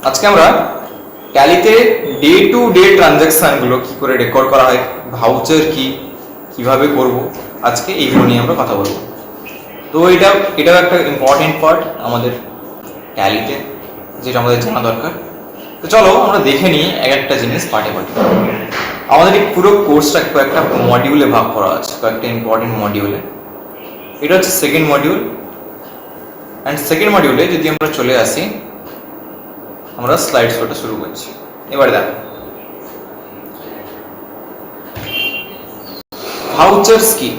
আজকে আমরা ট্যালিতে day to day ট্রানজ্যাকশনগুলো কি করে রেকর্ড করা হয়, ভাউচার কি, কিভাবে করব, আজকে এইগুলো নিয়ে আমরা কথা বলবো। তো এটাও একটা ইম্পর্টেন্ট পার্ট আমাদের ট্যালিতে, যেটা আমাদের জানা দরকার। তো চলো আমরা দেখে নিই এক একটা জিনিস পার্টে পার্টে। আমাদের এই পুরো কোর্সটাকে কয়েকটা মডিউলে ভাগ করা আছে, কয়েকটা ইম্পর্টেন্ট মডিউলে। এটা হচ্ছে সেকেন্ড মডিউল। অ্যান্ড সেকেন্ড মডিউলে যদি আমরা চলে আসি, আমরা স্লাইড শোটা শুরু করছি। এবারে দেখো ভাউচার্স কি।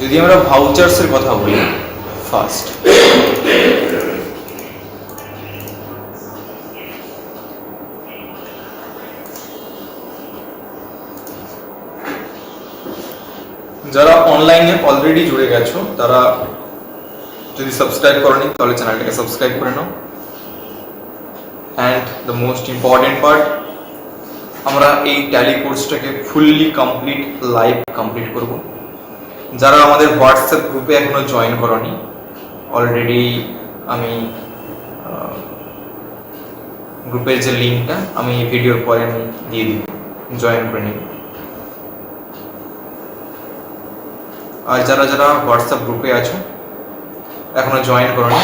যদি আমরা ভাউচার্স এর কথা বলি, ফার্স্ট যারা অনলাইনে অলরেডি জুড়ে গেছো, তারা যদি সাবস্ক্রাইব করোনি তাহলে চ্যানেলটাকে সাবস্ক্রাইব করে নাও। And the most important part, আমরা এই ট্যালি কোর্সটাকে ফুললি কমপ্লিট লাইভ কমপ্লিট করব। যারা আমাদের হোয়াটসঅ্যাপ গ্রুপে এখনো জয়েন করোনি, অলরেডি আমি গ্রুপের যে লিঙ্কটা আমি ভিডিওর পরে আমি দিয়ে দিব, জয়েন করে নিব। আর যারা যারা হোয়াটসঅ্যাপ গ্রুপে আছো এখনো জয়েন করোনি,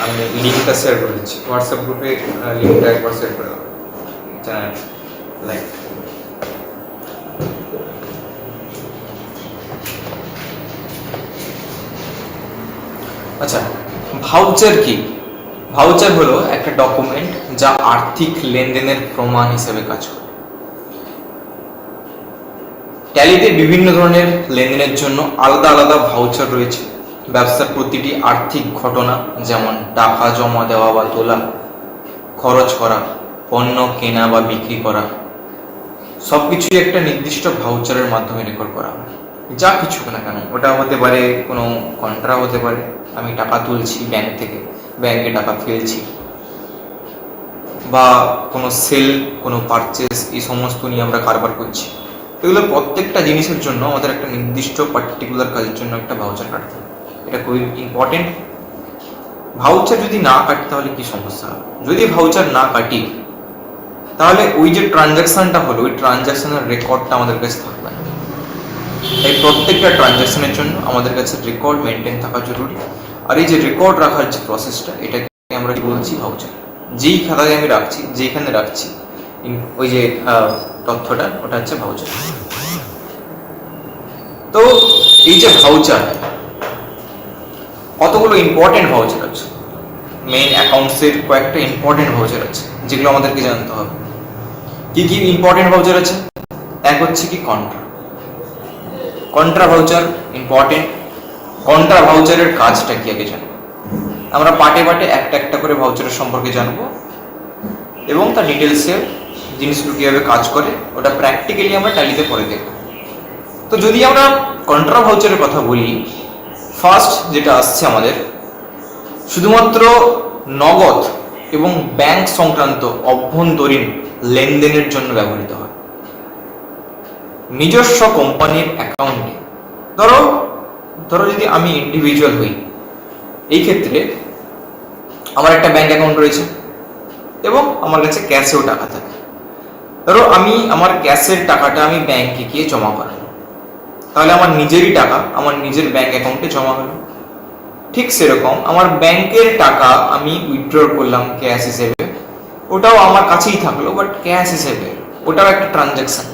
আমি লিঙ্কটা শেয়ার করে দিচ্ছি। হোয়াটসঅ্যাপ গ্রুপে লিঙ্কটা একবার শেয়ার করে দেবো চ্যানেল লাইক। আচ্ছা, ভাউচার কি? ভাউচার হলো একটা ডকুমেন্ট যা আর্থিক লেনদেনের প্রমাণ হিসেবে কাজ করে। ট্যালিতে বিভিন্ন ধরনের লেনদেনের জন্য আলাদা আলাদা ভাউচার রয়েছে। ব্যবসার প্রতিটি আর্থিক ঘটনা, যেমন টাকা জমা দেওয়া বা তোলা, খরচ করা, পণ্য কেনা বা বিক্রি করা, সবকিছুই একটা নির্দিষ্ট ভাউচারের মাধ্যমে রেকর্ড করা হয়। যা কিছু না কেন, ওটা হতে পারে কোনো কন্ট্রা, হতে পারে আমি টাকা তুলছি ব্যাংক থেকে, ব্যাংকে টাকা ফেলছি, বা কোনো সেল, কোনো পারচেস, এই সমস্ত নিয়ে আমরা কারবার করছি। এগুলো প্রত্যেকটা জিনিসের জন্য আমাদের একটা নির্দিষ্ট পার্টিকুলার কাজের জন্য একটা ভাউচার কাটতে হবে। এটা খুবই ইম্পর্টেন্ট। ভাউচার যদি না কাটি তাহলে কি সমস্যা হবে? যদি ভাউচার না কাটি তাহলে ওই যে ট্রানজ্যাকশনটা হলো, ওই ট্রানজ্যাকশনের রেকর্ডটা আমাদের কাছে থাকবে না। তাই প্রত্যেকটা ট্রানজ্যাকশনের জন্য আমাদের কাছে রেকর্ড মেনটেন থাকা জরুরি। আর এই যে রেকর্ড রাখার যে প্রসেসটা, এটাকে আমরা কি বলছি? ভাউচার। যেই খাতায় আমি রাখছি, যেখানে রাখছি ওই যে তথ্যটা, ওটা হচ্ছে ভাউচার। তো এই যে ভাউচার, কতগুলো ইম্পর্টেন্ট ভাউচার আছে। মেইন অ্যাকাউন্টসের কয়েকটা ইম্পর্টেন্ট ভাউচার আছে যেগুলো আমাদেরকে জানতে হবে। কি কি ইম্পর্টেন্ট ভাউচার আছে? এক হচ্ছে কি কন্ট্রা ভাউচার ইম্পর্টেন্ট। কন্ট্রা ভাউচারের কাজটা কি আগে জানবো। আমরা পার্টে পার্টে একটা একটা করে ভাউচারের সম্পর্কে জানবো এবং তার ডিটেলসে জিনিসগুলো কীভাবে কাজ করে ওটা প্র্যাকটিক্যালি আমরা ট্যালিতে পরে দেখব। তো যদি আমরা কন্ট্রা ভাউচারের কথা বলি, ফার্স্ট যেটা আসছে আমাদের, শুধুমাত্র নগদ এবং ব্যাংক সংক্রান্ত অভ্যন্তরীণ লেনদেনের জন্য ব্যবহৃত হয়। নিজস্ব কোম্পানির অ্যাকাউন্টে, ধরো যদি আমি ইন্ডিভিজুয়াল হই, এই ক্ষেত্রে আমার একটা ব্যাংক অ্যাকাউন্ট রয়েছে এবং আমার কাছে ক্যাশেও টাকা থাকে। ধরো আমি আমার ক্যাশের টাকাটা আমি ব্যাংকে গিয়ে জমা করালাম, তাহলে আমার নিজেরই টাকা আমার নিজের ব্যাংক অ্যাকাউন্টে জমা হলো। ঠিক সেরকম আমার ব্যাংকের টাকা আমি উইথড্র করলাম ক্যাশ হিসেবে, ওটাও আমার কাছেই থাকলো, বাট ক্যাশ হিসেবে, ওটাও একটা ট্রানজ্যাকশন।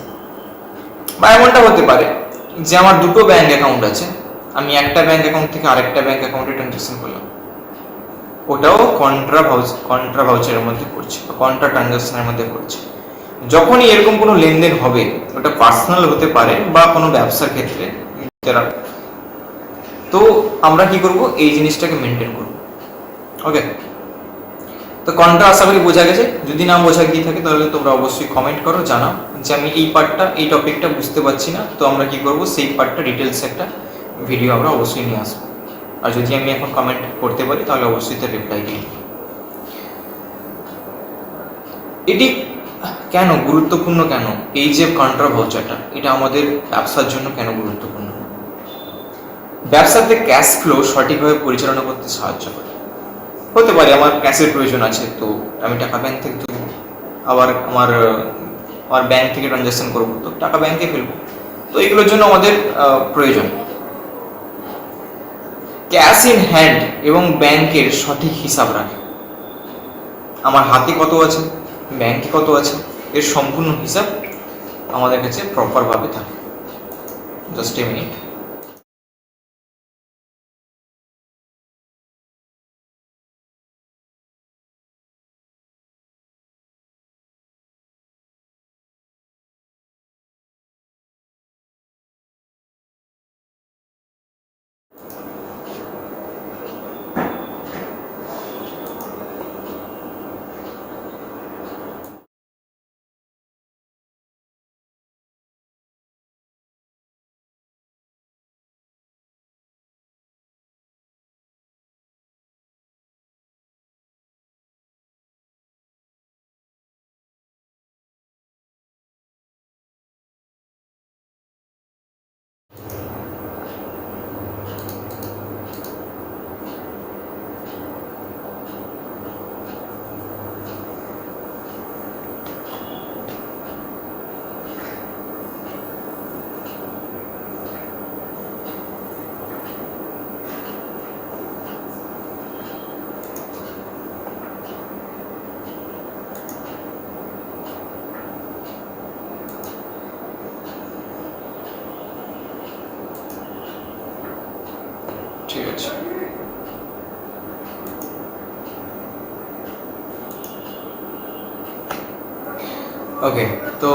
বা এমনটা হতে পারে যে আমার দুটো ব্যাংক অ্যাকাউন্ট আছে, আমি একটা ব্যাংক অ্যাকাউন্ট থেকে আরেকটা ব্যাংক অ্যাকাউন্টে ট্রানজ্যাকশন করলাম, ওটাও কন্ট্রা ভাউচারের মধ্যে পড়ছে বা কন্ট্রা ট্রানজ্যাকশনের মধ্যে পড়ছে। যখনই এরকম কোনো লেনদেন হবে, ওটা পার্সোনাল হতে পারে বা কোনো ব্যবসার ক্ষেত্রে, তো আমরা কি করব? এই জিনিসটাকে মেনটেন করব। ওকে, তো কন্ট্রা আশা করি বোঝা গেছে। যদি না বোঝা গিয়ে থাকে তাহলে তোমরা অবশ্যই কমেন্ট করো, জানাও যে আমি এই পার্টটা, এই টপিকটা বুঝতে পারছি না। তো আমরা কি করব? সেই পার্টটা ডিটেলস একটা ভিডিও আমরা অবশ্যই নিয়ে আসবো। আর যদি আমি এখন কমেন্ট করতে পারি তাহলে অবশ্যই তার রিপ্লাই দিই। এটি কেন গুরুত্বপূর্ণ? কেন এই যে কন্ট্রা ভাউচারটা, এটা আমাদের ব্যবসার জন্য কেন গুরুত্বপূর্ণ? ব্যবসাতে ক্যাশ ফ্লো সঠিকভাবে পরিচালনা করতে সাহায্য করে। হতে পারে আমার ক্যাশের প্রয়োজন আছে, তো আমি টাকা ব্যাংক থেকে তুলবো, আবার আমার আমার ব্যাংক থেকে ট্রানজ্যাকশন করবো, তো টাকা ব্যাংকে ফেলবো। তো এগুলোর জন্য আমাদের প্রয়োজন ক্যাশ ইন হ্যান্ড এবং ব্যাংকের সঠিক হিসাব রাখে। আমার হাতে কত আছে, ব্যাংকে কত আছে, এর সম্পূর্ণ হিসাব আমাদের কাছে প্রপারভাবে থাকে। Just a minute. ঠিক আছে, ওকে। তো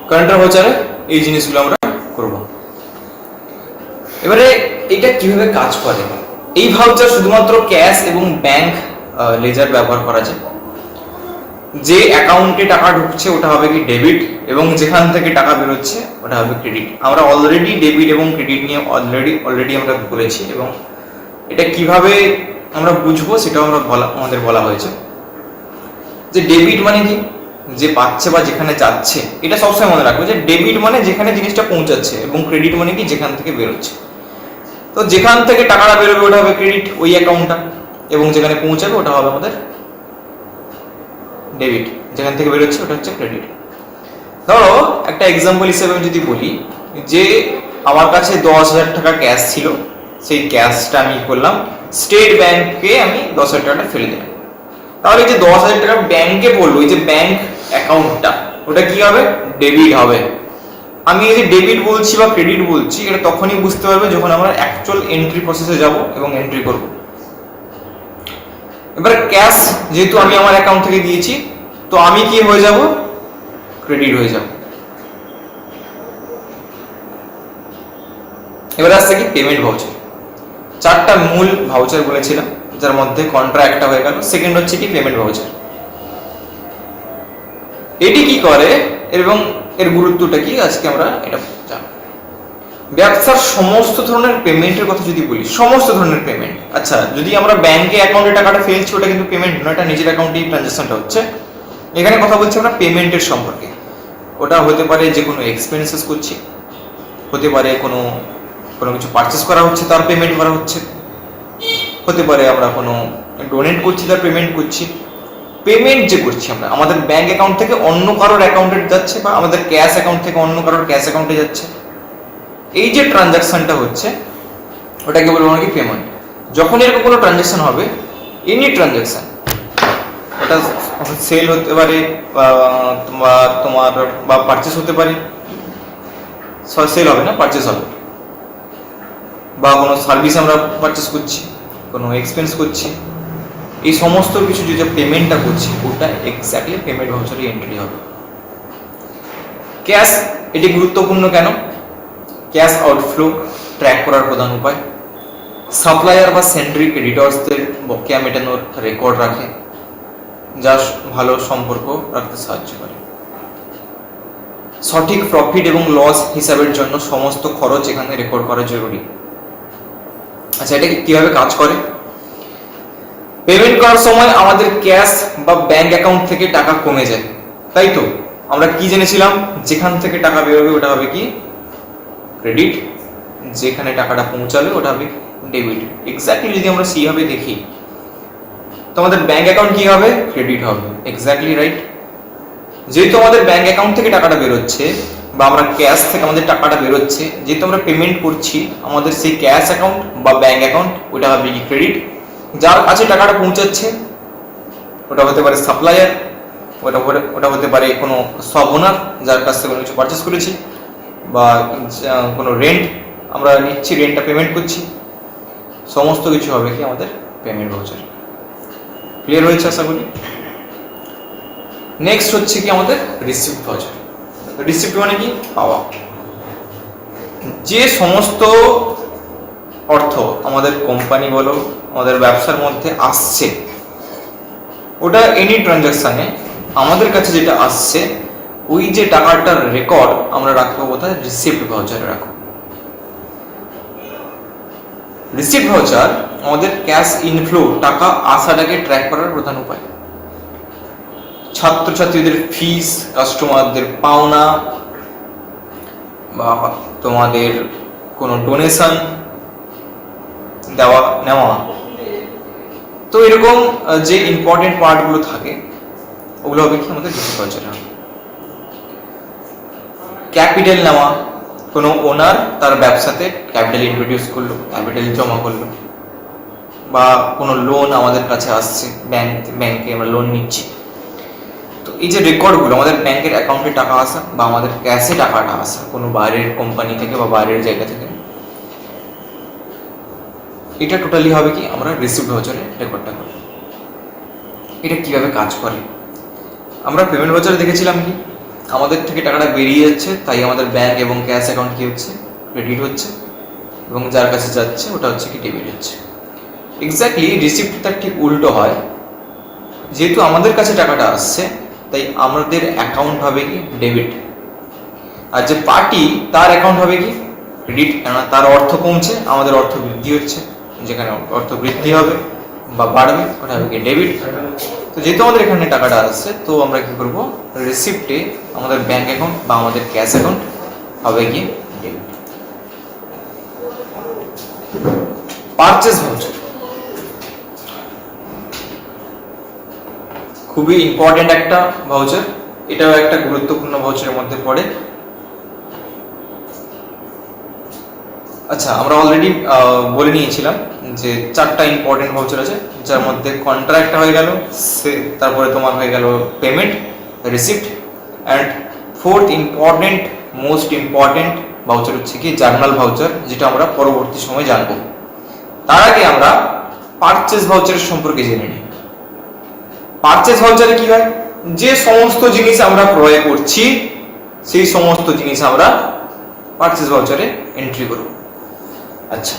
কারেন্ট ভাউচারে এই জিনিসগুলো আমরা করব। এবারে এটা কিভাবে কাজ করে, এই ভাউচার শুধুমাত্র ক্যাশ এবং ব্যাংক লেজার ব্যবহার করা যায়। যে অ্যাকাউন্টে টাকা ঢুকছে ওটা হবে কি ডেবিট, এবং যেখান থেকে টাকা বেরোচ্ছে ওটা হবে ক্রেডিট। আমরা অলরেডি ডেবিট এবং ক্রেডিট নিয়ে অলরেডি আমরা বলেছি, এবং এটা কিভাবে আমরা বুঝবো সেটাও আমাদের বলা হয়েছে। যে ডেবিট মানে কি, যে পাচ্ছে বা যেখানে যাচ্ছে, এটা সবসময় মনে রাখবো যে ডেবিট মানে যেখানে জিনিসটা পৌঁছাচ্ছে, এবং ক্রেডিট মানে কি যেখান থেকে বেরোচ্ছে। তো যেখান থেকে টাকাটা বেরোবে ওটা হবে ক্রেডিট, ওই অ্যাকাউন্টটা, এবং যেখানে পৌঁছাবে ওটা হবে আমাদের ডেবিট, যেখান থেকে বেরোচ্ছে ওটা হচ্ছে ক্রেডিট। ধরো একটা এক্সাম্পল হিসেবে আমি যদি বলি যে আমার কাছে 10,000 টাকা ক্যাশ ছিল, সেই ক্যাশটা আমি করলাম স্টেট ব্যাংকে, আমি 10,000 টাকাটা ফেলে দিলাম। তাহলে যে 10,000 টাকা ব্যাংকে পড়লো, ওই যে ব্যাংক অ্যাকাউন্টটা, ওটা কি হবে, ডেবিট হবে। আমি এই যে ডেবিট বলছি বা ক্রেডিট বলছি, এটা তখনই বুঝতে পারবে যখন আমরা অ্যাকচুয়াল এন্ট্রি প্রসেসে যাব এবং এন্ট্রি করব। এবারে ক্যাশ যেহেতু আমি আমার অ্যাকাউন্ট থেকে দিয়েছি, তো আমি কি হয়ে যাব, ক্রেডিট হয়ে যাব। এবারে আসছে কি পেমেন্ট ভাউচার। 4টা মূল ভাউচার বলেছিলাম, যার মধ্যে কন্ট্রা একটা হয়ে গেল, সেকেন্ড হচ্ছে কি পেমেন্ট ভাউচার। এটি কি করে এবং এর গুরুত্বটা কি আজকে আমরা এটা জানব। ব্যবসার সমস্ত ধরনের পেমেন্টের কথা যদি বলি, সমস্ত ধরনের পেমেন্ট, আচ্ছা যদি আমরা ব্যাংকে অ্যাকাউন্টে টাকাটা ফেলছি ওটা কিন্তু পেমেন্ট নয়, এটা নিজের অ্যাকাউন্টেই ট্রানজাকশনটা হচ্ছে। এখানে কথা বলছি আমরা পেমেন্টের সম্পর্কে। ওটা হতে পারে যে কোনো এক্সপেন্সেস করছি, হতে পারে কোনো কিছু পারচেস করা হচ্ছে তার পেমেন্ট করা হচ্ছে, হতে পারে আমরা কোনো ডোনেট করছি তার পেমেন্ট করছি। পেমেন্ট যে করছি আমরা আমাদের ব্যাংক অ্যাকাউন্ট থেকে অন্য কারোর অ্যাকাউন্টে যাচ্ছে, বা আমাদের ক্যাশ অ্যাকাউন্ট থেকে অন্য কারোর ক্যাশ অ্যাকাউন্টে যাচ্ছে, এই যে ট্রানজাকশনটা হচ্ছে ওটাকে বলবো আমরা কি পেমেন্ট। যখন এরকম কোনো ট্রানজাকশন হবে, এনি ট্রানজাকশন, ওটা সেল হতে পারে তোমার বা পারচেস হতে পারে, সেল হবে না, পারচেস হবে, বা কোনো সার্ভিস আমরা পারচেস করছি, কোনো এক্সপেন্স করছি, এই সমস্ত কিছু যে পেমেন্টটা করছি ওটা এক্স্যাক্টলি পেমেন্ট ভাউচারে এন্ট্রি হবে। ক্যাশ এটি গুরুত্বপূর্ণ কেন, ক্যাশ আউটফ্লো ট্র্যাক করার প্রধান উপায়, সাপ্লায়ার বা সেন্ট্রি ক্রেডিটরসদের বকেয়া মেটানোর রেকর্ড রাখে, যা ভালো সম্পর্ক রাখতে সাহায্য করে। সঠিক প্রফিট এবং লস হিসাবের জন্য সমস্ত খরচ এখানে রেকর্ড করা জরুরি। আচ্ছা এটা কিভাবে কাজ করে, পেমেন্ট করার সময় আমাদের ক্যাশ বা ব্যাংক অ্যাকাউন্ট থেকে টাকা কমে যায়, তাই তো আমরা কি জেনেছিলাম, যেখান থেকে টাকা বেরোবে ওটা হবে কি ক্রেডিট, যেখানে টাকাটা পৌঁছাবে ওটা হবে ডেবিট। এক্স্যাক্টলি যদি আমরা সেইভাবে দেখি তো আমাদের ব্যাংক অ্যাকাউন্ট কি হবে? ক্রেডিট হবে। Exactly right. যেহেতু আমাদের ব্যাংক অ্যাকাউন্ট থেকে টাকাটা বেরোচ্ছে বা আমরা ক্যাশ থেকে আমাদের টাকাটা বেরোচ্ছে, যেহেতু আমরা পেমেন্ট করছি, আমাদের সেই ক্যাশ অ্যাকাউন্ট বা ব্যাংক অ্যাকাউন্ট ওটা হবে কি ক্রেডিট। যার কাছে টাকাটা পৌঁছাচ্ছে ওটা হতে পারে সাপ্লায়ার, ওটা হতে পারে কোনো সব ওনার যার কাছ থেকে কোনো কিছু পারচেস করেছি, বা কোনো রেন্ট আমরা নিচ্ছি, রেন্টটা পেমেন্ট করছি, সমস্ত কিছু হবে কি আমাদের পেমেন্ট ভাউচার। ক্লিয়ার হয়েছে আশা করি। নেক্সট হচ্ছে কি আমাদের রিসিপ্ট ভাউচার। রিসিপ্ট মানে কি? পাওয়া। যে সমস্ত অর্থ আমাদের কোম্পানি বলো আমাদের ব্যবসার মধ্যে আসছে, ওটা এনি ট্রানজাকশানে আমাদের কাছে যেটা আসছে ওই যে টাকাটার রেকর্ড আমরা রাখবো কোথায়? রিসিপ্ট ভাউচারে রাখবো। রিসিপ্ট ভাউচার আমাদের ক্যাশ ইনফ্লো, টাকা আসাটাকে ট্র্যাক করার প্রধান উপায়। ছাত্রছাত্রীদের ফিস, কাস্টমারদের পাওনা, বা তোমাদের কোনো ডোনেশন দেওয়া নেওয়া, তো এরকম যে ইম্পর্টেন্ট পার্টগুলো থাকে ওগুলো হবে কি আমাদের রিসিপ্ট ভাউচারে। ক্যাপিটাল নেওয়া, কোনো ওনার তার ব্যবসাতে ক্যাপিটাল ইন্ট্রোডিউস করলো, ক্যাপিটাল জমা করলো, বা কোনো লোন আমাদের কাছে আসছে, ব্যাংকে আমরা লোন নিচ্ছি, তো এই যে রেকর্ডগুলো আমাদের ব্যাংকের অ্যাকাউন্টে টাকা আসা বা আমাদের ক্যাশে টাকাটা আসা কোনো বাইরের কোম্পানি থেকে বা বাইরের জায়গা থেকে, এটা টোটালি হবে কি আমরা রিসিপ্ট ভাউচারে রেকর্ডটা করি। এটা কিভাবে কাজ করে? আমরা পেমেন্ট ভাউচারে দেখেছিলাম কি আমাদের থেকে টাকাটা বেরিয়ে যাচ্ছে, তাই আমাদের ব্যাংক এবং ক্যাশ অ্যাকাউন্ট কি হচ্ছে? ক্রেডিট হচ্ছে, এবং যার কাছে যাচ্ছে ওটা হচ্ছে কি ডেবিট হচ্ছে। এক্স্যাক্টলি রিসিপ্ট তার ঠিক উল্টো হয়। যেহেতু আমাদের কাছে টাকাটা আসছে তাই আমাদের অ্যাকাউন্ট হবে কি ডেবিট, আর যে পার্টি তার অ্যাকাউন্ট হবে কি ক্রেডিট, কেননা তার অর্থ কমছে, আমাদের অর্থ বৃদ্ধি হচ্ছে। যেখানে অর্থ বৃদ্ধি হবে বা বাড়বে ওটা হবে কি ডেবিট। তো যেহেতু আমাদের এখানে টাকাটা আসছে তো আমরা কি করব? রিসিপ্টে আমাদের ব্যাংক অ্যাকাউন্ট বা আমাদের ক্যাশ অ্যাকাউন্ট হবে কি ডেবিট। পারচেজ ভাউচার খুবই ইম্পর্টেন্ট একটা ভাউচার, এটাও একটা গুরুত্বপূর্ণ ভাউচারের মধ্যে পড়ে। আচ্ছা, আমরা অলরেডি বলে নিয়েছিলাম যে 4টা ইম্পর্টেন্ট ভাউচার আছে, যার মধ্যে কন্ট্রাক্ট হয়ে গেল, তারপরে তোমার হয়ে গেল payment, receipt, and fourth important most important voucher হচ্ছে কি জার্নাল ভাউচার, যেটা আমরা পরবর্তী সময় জানবো। তার আগে আমরা পারচেজ ভাউচারের সম্পর্কে জেনে নিই। পারচেজ ভাউচারে কি হয়? যে সমস্ত জিনিস আমরা ক্রয় করছি সেই সমস্ত জিনিস আমরা পারচেজ ভাউচারে এন্ট্রি করব। আচ্ছা,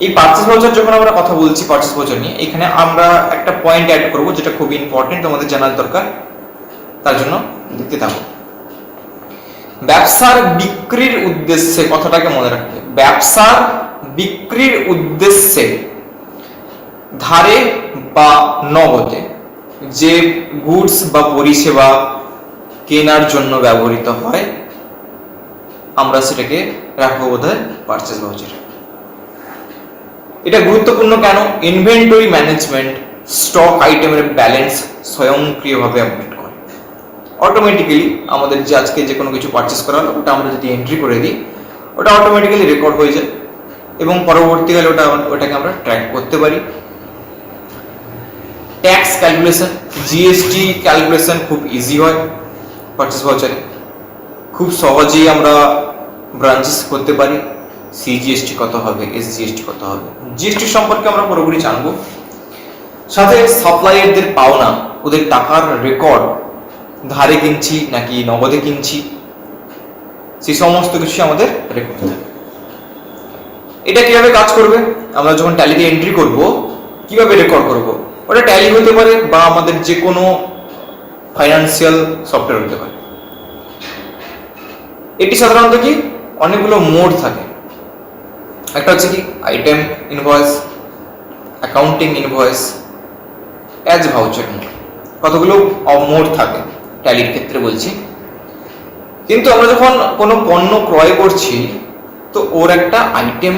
এই পারচেজ ভাউচার যখন আমরা কথা বলছি পারচেজ ভাউচার নিয়ে, এখানে আমরা একটা পয়েন্ট অ্যাড করব যেটা খুব ইম্পর্টেন্ট, আমাদের জানার দরকার, তার জন্য দেখতে থাকো। ব্যবসার বিক্রির উদ্দেশ্যে, কথাটাকে মনে রাখবে, ব্যবসার বিক্রির উদ্দেশ্যে ধারে বা নগদে যে গুডস বা পরিষেবা কেনার জন্য ব্যবহৃত হয় আমরা সেটাকে রাখবো বোধহয় পারচেজ ভাউচারে। এটা গুরুত্বপূর্ণ কেন? ইনভেন্টরি ম্যানেজমেন্ট স্টক আইটেমের ব্যালেন্স স্বয়ংক্রিয়ভাবে আপডেট করে। অটোমেটিক্যালি আমাদের যে আজকে যে কোনো কিছু পারচেস করা হলো ওটা আমরা যদি এন্ট্রি করে দিই ওটা অটোমেটিক্যালি রেকর্ড হয়ে যায় এবং পরবর্তীকালে ওটাকে আমরা ট্র্যাক করতে পারি। ট্যাক্স ক্যালকুলেশন, জিএসটি ক্যালকুলেশন খুব ইজি হয় পারচেস ভাউচারে, খুব সহজেই আমরা ব্রাঞ্চেস করতে পারি। সিজিএসটি কত হবে, এসজিএসটি কত হবে, জিএসটি সম্পর্কে আমরা পুরোপুরি জানবো। সাথে সাপ্লায়ারদের পাওনা, ওদের টাকার রেকর্ড, ধারে কিনছি নাকি নগদে কিনছি, সেই সমস্ত কিছু আমাদের রেকর্ড থাকে। এটা কিভাবে কাজ করবে? আমরা যখন ট্যালিতে এন্ট্রি করব কিভাবে রেকর্ড করব? ওটা ট্যালি হতে পারে বা আমাদের যে কোনো ফাইন্যান্সিয়াল সফটওয়্যার হতে পারে। এটি সাধারণত কি অনেকগুলো মোড থাকে। একটা হচ্ছে কি item invoice, accounting invoice, as voucher mode, কতগুলো মোড থাকে ট্যালির ক্ষেত্রে বলছি। কিন্তু আমরা যখন কোনো পণ্য ক্রয় করছি তো ওর একটা আইটেম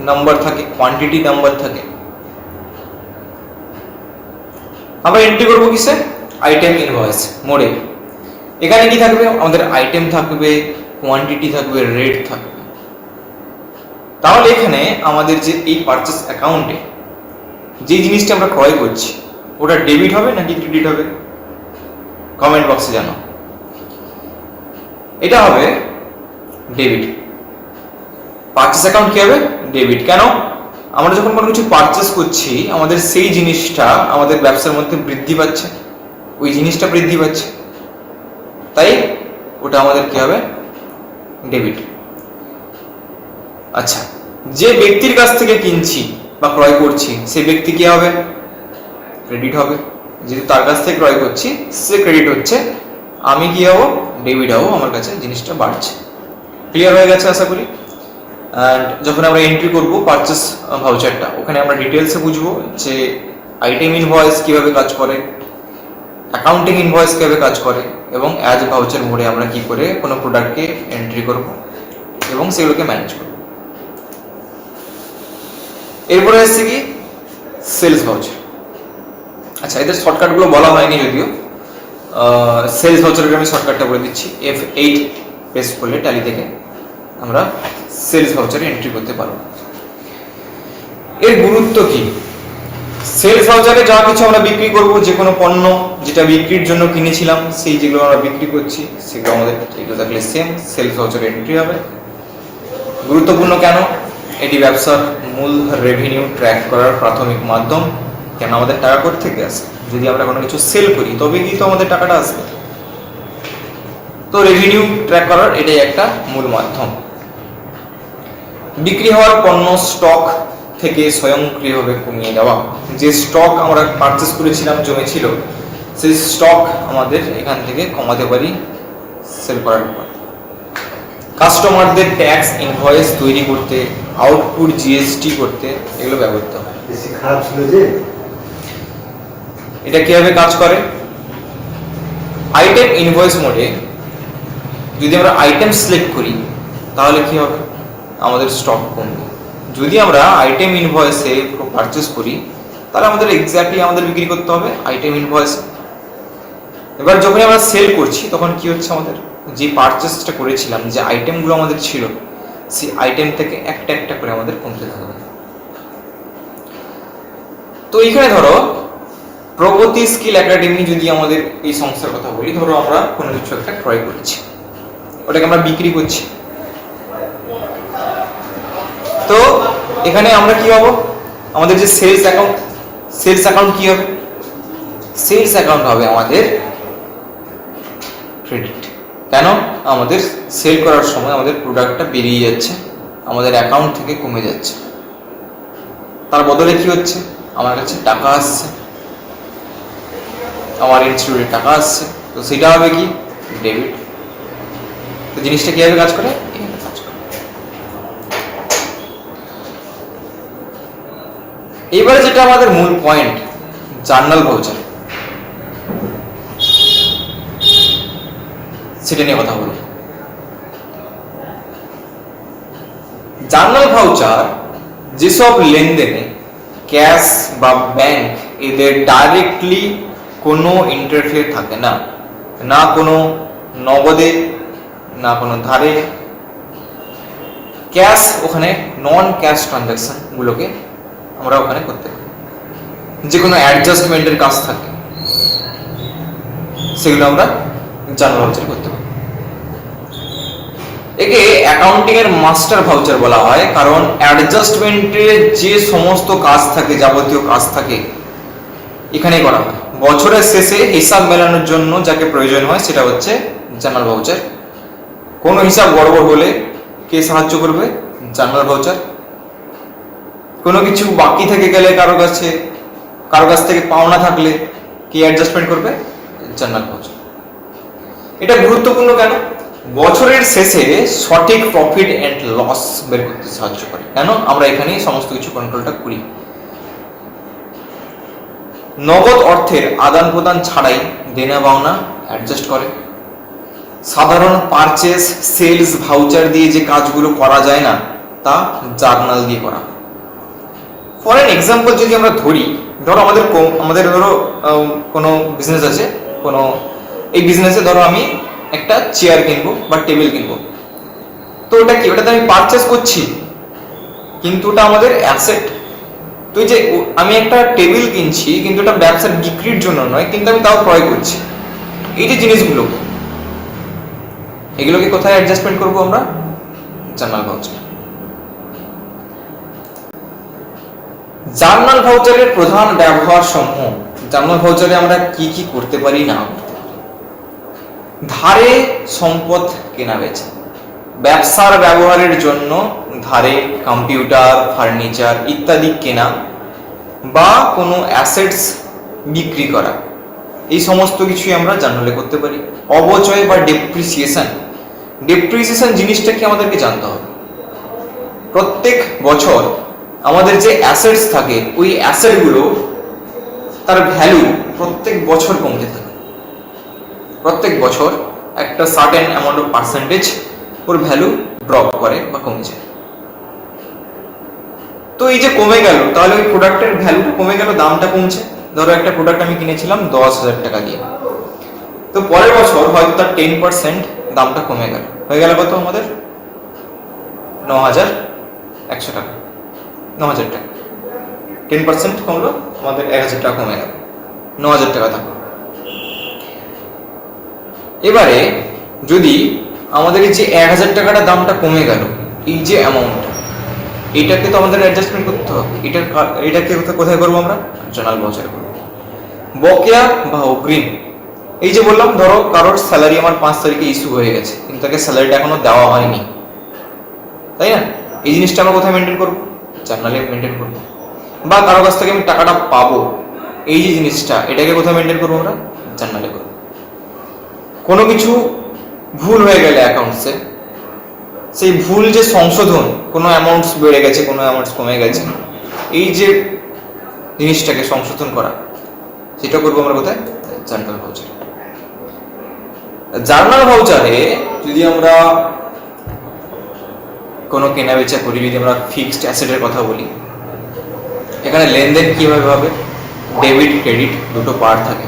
নাম্বার থাকে, কোয়ান্টিটি নাম্বার থাকে। আমরা এন্ট্রি করবো কিসে? আইটেম ইনভয়েস মোডে। এখানে কি থাকবে? আমাদের আইটেম থাকবে, কোয়ান্টিটি থাকবে, রেট থাকবে। তাহলে এখানে আমাদের যে এই পারচেস অ্যাকাউন্টে যে জিনিসটা আমরা ক্রয় করছি ওটা ডেবিট হবে নাকি ক্রেডিট হবে? কমেন্ট বক্সে জানো। এটা হবে ডেবিট। পারচেস অ্যাকাউন্ট কি হবে? ডেবিট। কেন? আমরা যখন কোনো কিছু পারচেস করছি আমাদের সেই জিনিসটা আমাদের ব্যবসার মধ্যে বৃদ্ধি পাচ্ছে, ওই জিনিসটা বৃদ্ধি পাচ্ছে, তাই ওটা আমাদের কি হবে? ডেবিট। আচ্ছা, যে ব্যক্তির কাছ থেকে কিনছি বা ক্রয় করছি সেই ব্যক্তি কি হবে? ক্রেডিট হবে। যেহেতু তার কাছ থেকে ক্রয় করছি সে ক্রেডিট হচ্ছে, আমি কি হবো? ডেবিট হবো, আমার কাছে জিনিসটা বাড়ছে। ক্লিয়ার হয়ে গেছে আশা করি। অ্যান্ড যখন আমরা এন্ট্রি করব পারচেস ভাউচারটা, ওখানে আমরা ডিটেলসে বুঝবো যে আইটেম ইনভয়েস কিভাবে কাজ করে, অ্যাকাউন্টিং ইনভয়েস কিভাবে কাজ করে, এবং অ্যাজ ভাউচার মোডে আমরা কি করে কোনো প্রোডাক্টকে এন্ট্রি করব এবং সেগুলোকে ম্যানেজ করব। এরপরে আসছে কি? Sales voucher. আচ্ছা, এদের শর্টকাটগুলো বলা হয়নি যদিও। সেলস ভাউচারের আমি শর্টকাটটা বলে দিচ্ছি। F8 প্রেস করলে ট্যালি থেকে আমরা সেলস ভাউচারে এন্ট্রি করতে পারবো। এর গুরুত্ব কি? সেলস ভাউচারে যা কিছু আমরা বিক্রি করব, যে কোনো পণ্য যেটা বিক্রির জন্য কিনেছিলাম সেই যেগুলো আমরা বিক্রি করছি সেগুলো আমাদের এগুলো থাকলে সেম সেলস ভাউচারে এন্ট্রি হবে। গুরুত্বপূর্ণ কেন? এটি ব্যবসার মূল রেভিনিউ ট্র্যাক করার প্রাথমিক মাধ্যম। কেন? আমাদের টাকা কোথা থেকে আসে? যদি আমরা কোনো কিছু সেল করি তবে কি তো আমাদের টাকাটা আসবে। তো রেভিনিউ ট্র্যাক করার এটাই একটা মূল মাধ্যম। বিক্রি হওয়ার পণ্য স্টক থেকে স্বয়ংক্রিয়ভাবে কমিয়ে দেওয়া। যে স্টক আমরা পারচেস করেছিলাম জমেছিল সেই স্টক আমাদের এখান থেকে কমাতে পারি সেল করার পর। কাস্টমারদের ট্যাক্স ইনভয়েস তৈরি করতে, আউটপুট জিএসটি করতে এগুলো ব্যবহৃত হয়। বেশি খারাপ ছিল যে এটা কিভাবে কাজ করে? আইটেম ইনভয়েস মোডে যদি আমরা আইটেম সিলেক্ট করি তাহলে কি হবে? আমাদের স্টক কমবে। যদি আমরা আইটেম ইনভয়েসে পারচেস করি তাহলে আমাদের এক্স্যাক্টলি আমাদের বিক্রি করতে হবে আইটেম ইনভয়েস। এবার যখন আমরা সেল করছি তখন কি হচ্ছে? আমাদের যে পারচেসটা করেছিলাম, যে আইটেমগুলো আমাদের ছিল সেই আইটেম থেকে একটা একটা করে আমাদের কমতে থাকবে। তো এইখানে ধরো প্রগতি স্কিল একাডেমি যদি আমাদের এই সংস্থার কথা বলি, ধরো আমরা কোনো কিছু একটা ক্রয় করছি, ওটাকে আমরা বিক্রি করছি। তো এখানে আমরা কি হবো? আমাদের যে সেলস অ্যাকাউন্ট কি হবে? সেলস অ্যাকাউন্ট হবে আমাদের ক্রেডিট। কেন? আমাদের সেল করার সময় আমাদের প্রোডাক্টটা বেরিয়ে যাচ্ছে, আমাদের অ্যাকাউন্ট থেকে কমে যাচ্ছে, তার বদলে কি হচ্ছে? আমার কাছে টাকা আসছে, আমার ইনস্টিটিউটে টাকা আসছে, তো সেটা হবে কি? ডেবিট। তো জিনিসটা কিভাবে কাজ করে? এইভাবে কাজ করে। এবারে যেটা আমাদের মূল পয়েন্ট, জার্নাল ভাউচার, সেটা নিয়ে কথা বলবো। জার্নাল ভাউচার যেসব লেনদেনে ক্যাশ বা ব্যাংক এদের ডাইরেক্টলি কোনো ইন্টারফেয়ার থাকে না, না কোনো নগদে না কোনো ধারে। ক্যাশ ওখানে নন ক্যাশ ট্রানজাকশন গুলোকে আমরা ওখানে করতে পারি। যে কোনো অ্যাডজাস্টমেন্টের কাজ থাকে সেগুলো আমরা জার্নাল ভাউচার করতে পারি। একে অ্যাকাউন্টিং এর মাস্টার ভাউচার বলা হয়, কারণ অ্যাডজাস্টমেন্টের যে সমস্ত কাজ থাকে, যাবতীয় কাজ থাকে এখানেই করা হয়। বছরের শেষে হিসাব মেলানোর জন্য যাকে প্রয়োজন হয় সেটা হচ্ছে জার্নাল ভাউচার। কোনো হিসাব গড়বড় হলে কে সাহায্য করবে? Journal voucher. কোনো কিছু বাকি থেকে গেলে কারো কাছ থেকে পাওনা থাকলে কে অ্যাডজাস্টমেন্ট করবে? Journal voucher. এটা গুরুত্বপূর্ণ কেন? বছরের শেষে সঠিক প্রফিট এন্ড লস বের করতে সাহায্য করে। কেন? আমরা এখানে সমস্ত কিছু কন্ট্রোলটা করি। নগদ অর্থের আদান প্রদান ছাড়াই দেনা পাওনা অ্যাডজাস্ট করে। সাধারণ পারচেস সেলস ভাউচার দিয়ে যে কাজগুলো করা যায় না তা জার্নাল দিয়ে করা। ফর এন এক্সাম্পল যদি আমরা ধরি, ধরো আমাদের ধরো কোনো বিজনেস আছে, কোনো এই বিজনেসে ধরো আমি একটা চেয়ার কিনবো বা টেবিল কিনবো, তো ওটা কি, ওটাতে আমি পারচেস করছি, কিন্তু ওটা আমাদের অ্যাসেট। তো যে আমি একটা টেবিল কিনছি কিন্তু এটা ব্যবসার বিক্রির জন্য নয়, কিন্তু আমি তাও ক্রয় করছি। এই যে জিনিসগুলো, এগুলোকে কোথায় অ্যাডজাস্টমেন্ট করবো আমরা? Journal voucher. জার্নাল ভাউচারের প্রধান ব্যবহার সমূহ। জার্নাল ভাউচারে আমরা কি কি করতে পারি না করতে পারি? ধারে সম্পদ কেনা বেচা, ব্যবসার ব্যবহারের জন্য ধারে কম্পিউটার, ফার্নিচার ইত্যাদি কেনা বা কোনো অ্যাসেটস বিক্রি করা, এই সমস্ত কিছুই আমরা জার্নালে করতে পারি। অবচয় বা ডেপ্রিসিয়েশন, ডেপ্রিসিয়েশন জিনিসটা কি আমাদেরকে জানতে হবে। প্রত্যেক বছর আমাদের যে অ্যাসেটস থাকে, ওই অ্যাসেটগুলো তার ভ্যালু প্রত্যেক বছর কমতে থাকে। প্রত্যেক বছর একটা certain amount of percentage or value drop করে বা কমে যায়। তো এই যে কমে গেল, তাহলে ওই প্রোডাক্টের ভ্যালুটা কমে গেল, দামটা কমছে। ধরো একটা প্রোডাক্ট আমি কিনেছিলাম 10,000 টাকা দিয়ে, তো পরের বছর হয়তো তার 10% দামটা কমে গেল, হয়ে গেল কত আমাদের? 9,100 টাকা, 9,000 টাকা। 10% কমলো, আমাদের 1,000 টাকা কমে গেল, 9,000 টাকা থাকলো। এবারে যদি আমাদের এই যে 1,000 টাকাটা দামটা কমে গেল, এই যে অ্যামাউন্ট, এটাকে তো আমাদের অ্যাডজাস্টমেন্ট করতে হবে। এটাকে কোথায় করবো আমরা? জার্নাল ভাউচারে করবো। বকেয়া বা অগ্রিম, এই যে বললাম ধরো কারোর স্যালারি আমার 5 তারিখে ইস্যু হয়ে গেছে, কিন্তু তাকে স্যালারিটা এখনো দেওয়া হয়নি, তাই না? এই জিনিসটা আমরা কোথায় মেনটেন করবো? জার্নালে মেনটেন করবো। বা কারো কাছ থেকে আমি টাকাটা পাবো, এই যে জিনিসটা, এটাকে কোথায় মেনটেন করবো আমরা? জার্নালে করবো। কোনো কিছু ভুল হয়ে গেলে অ্যাকাউন্টসে, সেই ভুল যে সংশোধন, কোনো অ্যামাউন্টস বেড়ে গেছে, কোনো অ্যামাউন্টস কমে গেছে, এই যে জিনিসটাকে সংশোধন করা, সেটা করবো আমরা কোথায়? জার্নাল ভাউচারে। জার্নাল ভাউচারে যদি আমরা কোনো কেনা বেচা করি, যদি আমরা ফিক্সড অ্যাসেটের কথা বলি, এখানে লেনদেন কিভাবে হবে? ডেবিট ক্রেডিট দুটো পার্ট থাকে।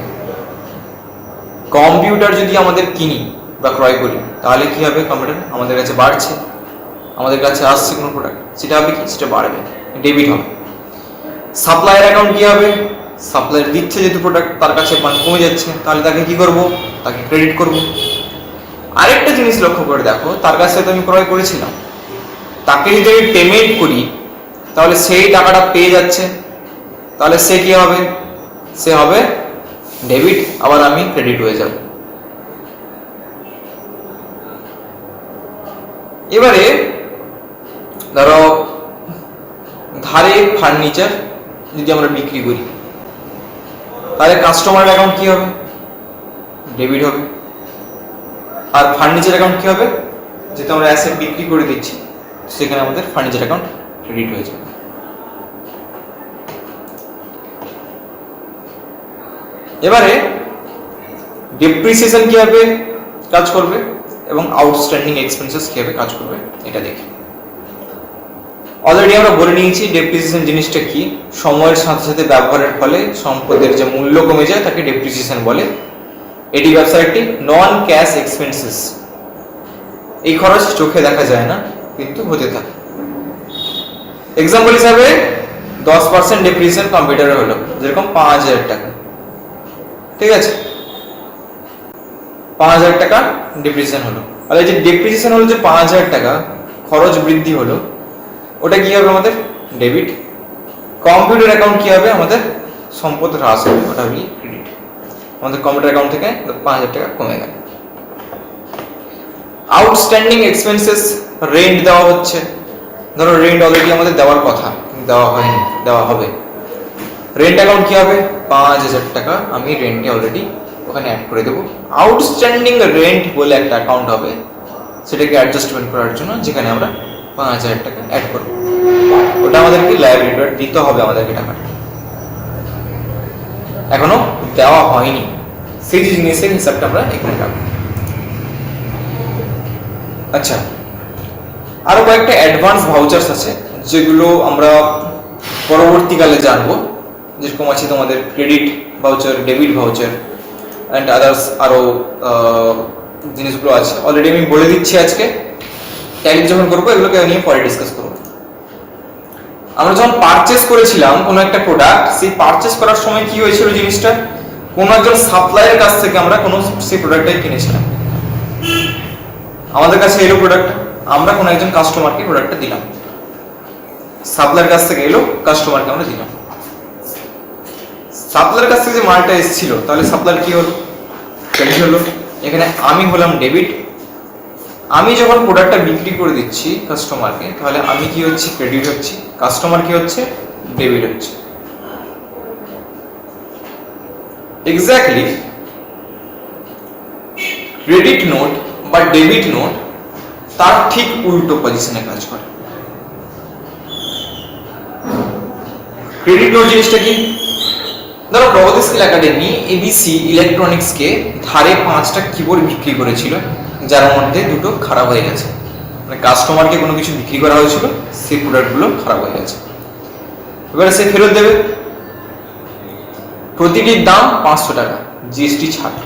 কম্পিউটার যদি আমাদের কিনি বা ক্রয় করি, তাহলে কি হবে? কম্পিউটার আমাদের কাছে বাড়ছে, আমাদের কাছে আসছে কোনো প্রোডাক্ট, সেটা হবে কি? সেটা বাড়বে, ডেবিট হবে। সাপ্লায়ার অ্যাকাউন্ট কি হবে? সাপ্লায়ার দিচ্ছে যেহেতু প্রোডাক্ট, তার কাছে কমে যাচ্ছে, তাহলে তাকে কি করব? তাকে ক্রেডিট করব। আরেকটা জিনিস লক্ষ্য করে দেখো, তার কাছে তো আমি ক্রয় করেছিলাম, তাকে যদি আমি পেমেন্ট করি, তাহলে সেই টাকাটা পেয়ে যাচ্ছে, তাহলে সে কি হবে? সে হবে ডেবিট, আবার আমি ক্রেডিট হয়ে যাব। এবারে ধরো ধারে ফার্নিচার যদি আমরা বিক্রি করি, তাহলে কাস্টমার অ্যাকাউন্ট কি হবে? ডেবিট হবে। আর ফার্নিচার অ্যাকাউন্ট কি হবে? যেহেতু আমরা অ্যাসেট বিক্রি করে দিচ্ছি, সেখানে আমাদের ফার্নিচার অ্যাকাউন্ট ক্রেডিট হয়ে যাবে। এবারে ডেপ্রিসিয়েশন কিভাবে কাজ করবে এবং আউটস্ট্যান্ডিং এক্সপেন্সেস কিভাবে কাজ করবে, এটা দেখি। অলরেডি আমরা বলে নিয়েছি ডেপ্রিসিয়েশন জিনিসটা কি। সময়ের সাথে সাথে ব্যবহারের ফলে সম্পদের যে মূল্য কমে যায় তাকে ডেপ্রিসিয়েশন বলে। এটি ব্যবসার একটি নন ক্যাশ এক্সপেন্সেস। এই খরচ চোখে দেখা যায় না, কিন্তু হতে থাকে। এক্সাম্পল হিসাবে 10% ডেপ্রিসিয়েশন কম্পিউটারে হলো, যেরকম 5,000 টাকা, ঠিক আছে? 5,000 টাকা ডেপ্রিসিয়েশন হলো। আর এই যে ডেপ্রিসিয়েশন হলো যে 5,000 টাকা, খরচ বৃদ্ধি হলো, ওটা কি হবে? আমাদের ডেবিট। কম্পিউটার অ্যাকাউন্ট কি হবে? আমাদের সম্পদ হ্রাস হবে, ওটা হবে ক্রেডিট। আমাদের কম্পিউটার অ্যাকাউন্ট থেকে 5,000 টাকা কমে গেল। আউটস্ট্যান্ডিং এক্সপেন্সেস, রেন্ট দেওয়া হচ্ছে, ধরো রেন্ট অলরেডি আমাদের দেওয়ার কথা, দেওয়া হয়নি, দেওয়া হবে। রেন্ট অ্যাকাউন্ট কি হবে? 5,000 টাকা আমি রেন্টে অলরেডি ওখানে অ্যাড করে দেবো। আউটস্ট্যান্ডিং রেন্ট বলে একটা অ্যাকাউন্ট হবে, সেটাকে অ্যাডজাস্টমেন্ট করার জন্য, যেখানে আমরা 5,000 টাকা অ্যাড করবো। ওটা আমাদেরকে লায়াবিলিটি দিতে হবে, আমাদেরকে টাকাটা এখনো দেওয়া হয়নি, সেই জিনিসের হিসাবটা আমরা এখানে রাখবো। আচ্ছা, আরো কয়েকটা অ্যাডভান্স ভাউচার্স আছে যেগুলো আমরা পরবর্তীকালে জানবো, যেরকম আছে তোমাদের credit voucher, debit voucher and others আরো জিনিসগুলো আছে। অলরেডি আমি বলে দিচ্ছি, আজকে ট্যালি যখন করবো এগুলোকে নিয়ে পরে ডিসকাস করবো। আমরা যখন পারচেস করেছিলাম কোনো একটা প্রোডাক্ট, সেই পারচেস করার সময় কি হয়েছিল জিনিসটা, কোনো একজন সাপ্লায়ারের কাছ থেকে আমরা কোনো সেই প্রোডাক্টটাই কিনেছিলাম, আমাদের কাছে এলো প্রোডাক্টটা, আমরা কোনো একজন কাস্টমারকে প্রোডাক্টটা দিলাম, সাপ্লায়ার কাছ থেকে এলো, কাস্টমারকে আমরা দিলাম। সাপ্লায়ার কাছ থেকে যে মালটা এসেছিল, তাহলে সাপ্লায়ার কি হলো, ক্রেডিট হলো। এখানে আমি হলাম ডেবিট। আমি যখন প্রোডাক্টটা বিক্রি করে দিচ্ছি কাস্টমারকে, তাহলে আমি কি হচ্ছে, ক্রেডিট হচ্ছে, কাস্টমার কি হচ্ছে, ডেবিট হচ্ছে। এক্স্যাক্টলি ক্রেডিট নোট বা ডেবিট নোট তার ঠিক উল্টো পজিশনে কাজ করে। ক্রেডিট নোট জিনিসটা কি, ধরো প্রগতি স্কিল একাডেমি এবিসি ইলেকট্রনিক্সকে ধারে 5টা কিবোর্ড বিক্রি করেছিল, যার মধ্যে 2টো খারাপ হয়ে গেছে। মানে কাস্টমারকে কোনো কিছু বিক্রি করা হয়েছিল, সেই প্রোডাক্টগুলো খারাপ হয়ে গেছে, এবারে সে ফেরত দেবে। প্রতিটির দাম 500 টাকা, জিএসটি ছাড়।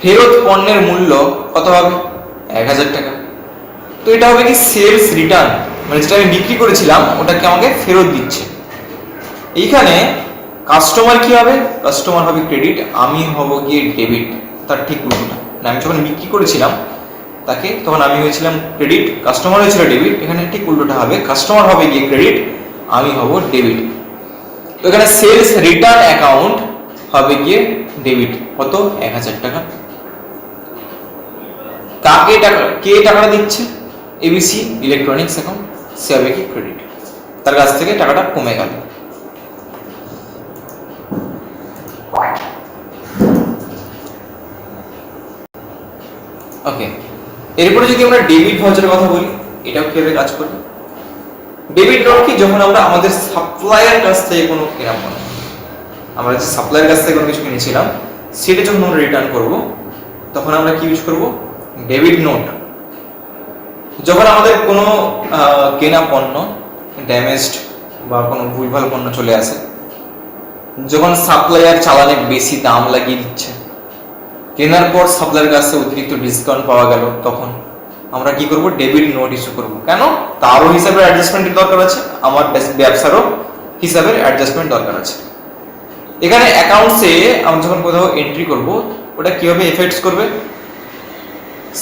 ফেরত পণ্যের মূল্য কত হবে, 1000 টাকা। তো এটা হবে কি সেলস রিটার্ন, মানে যেটা আমি বিক্রি করেছিলাম ওটাকে আমাকে ফেরত দিচ্ছে। এইখানে কাস্টমার কি হবে, কাস্টমার হবে ক্রেডিট, আমি হব গিয়ে ডেবিট, তার ঠিক উল্টোটা। না, আমি যখন বিক্রি করেছিলাম তাকে, তখন আমি হয়েছিলাম ক্রেডিট, কাস্টমার হয়েছিল ডেবিট। এখানে ঠিক উল্টোটা হবে, কাস্টমার হবে গিয়ে ক্রেডিট, আমি হব ডেবিট। তো এখানে সেলস রিটার্ন অ্যাকাউন্ট হবে গিয়ে ডেবিট, কত, 1000 টাকা। কাকে টাকা, কে টাকাটা দিচ্ছে, এবিসি ইলেকট্রনিক্স অ্যাকাউন্ট, সে হবে কি ক্রেডিট, তার কাছ থেকে টাকাটা কমে গেল। ওকে, এরপরে যদি আমরা ডেবিট ভাউচারের কথা বলি, এটাও কিভাবে কাজ করবে। ডেবিট নোট কি, যখন আমরা আমাদের সাপ্লায়ার কাছ থেকে কোনো কেনা পণ্য, আমরা যে সাপ্লায়ার কাছ থেকে কোনো কিছু কিনেছিলাম সেটা যখন আমরা রিটার্ন করব, তখন আমরা কি ইউজ করব, ডেবিট নোট। যখন আমাদের কোনো কেনা পণ্য ড্যামেজড বা কোনো ভুলভাল পণ্য চলে আসে, যখন সাপ্লায়ার চালানে বেশি দাম লাগিয়ে দিচ্ছে, কেনার পর সাপ্লায়ার কাছে অতিরিক্ত ডিসকাউন্ট পাওয়া গেল, তখন আমরা কি করব, ডেবিট নোট ইস্যু করব। কেন, তারও হিসাবের অ্যাডজাস্টমেন্টের দরকার আছে, আমার ব্যবসারও হিসাবের অ্যাডজাস্টমেন্ট দরকার আছে। এখানে অ্যাকাউন্টসে আমরা যখন কোথাও এন্ট্রি করব, ওটা কিভাবে এফেক্টস করবে,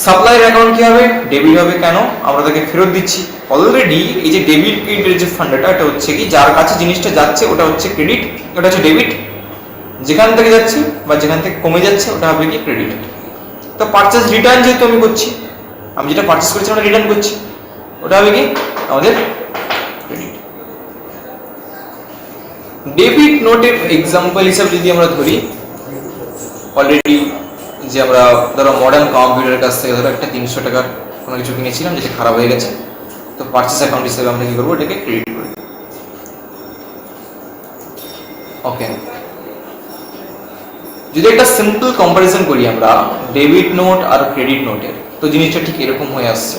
সাপ্লায়ার অ্যাকাউন্ট কি হবে, ডেবিট হবে। কেন, আমরা তাকে ফেরত দিচ্ছি। অলরেডি এই যে ডেবিট ক্রেডিটের যে ফান্ডাটা, এটা হচ্ছে কি, যার কাছে জিনিসটা যাচ্ছে ওটা হচ্ছে ক্রেডিট, ওটা হচ্ছে ডেবিট। যেখান থেকে যাচ্ছে বা যেখান থেকে কমে যাচ্ছে ওটা হবে কি ক্রেডিট। তো পারচেজ রিটার্ন যেহেতু আমি করছি, আমি যেটা পারচেজ করছি ওটা রিটার্ন করছি, ওটা হবে কি আমাদের ক্রেডিট। ডেবিট নোটের এক্সাম্পল হিসাবে যদি আমরা ধরি, অলরেডি যে আমরা ধরো মডার্ন কম্পিউটারের কাছ থেকে ধরো একটা 300 টাকার কোনো কিছু কিনেছিলাম, যেটা খারাপ হয়ে গেছে, তো পারচেজ অ্যাকাউন্ট হিসেবে আমরা কি করবো, এটাকে ক্রেডিট করব। ওকে, যদি একটা সিম্পল কম্পারিজন করি আমরা ডেবিট নোট আর ক্রেডিট নোটের, তো জিনিসটা ঠিক এরকম হয়ে আসছে।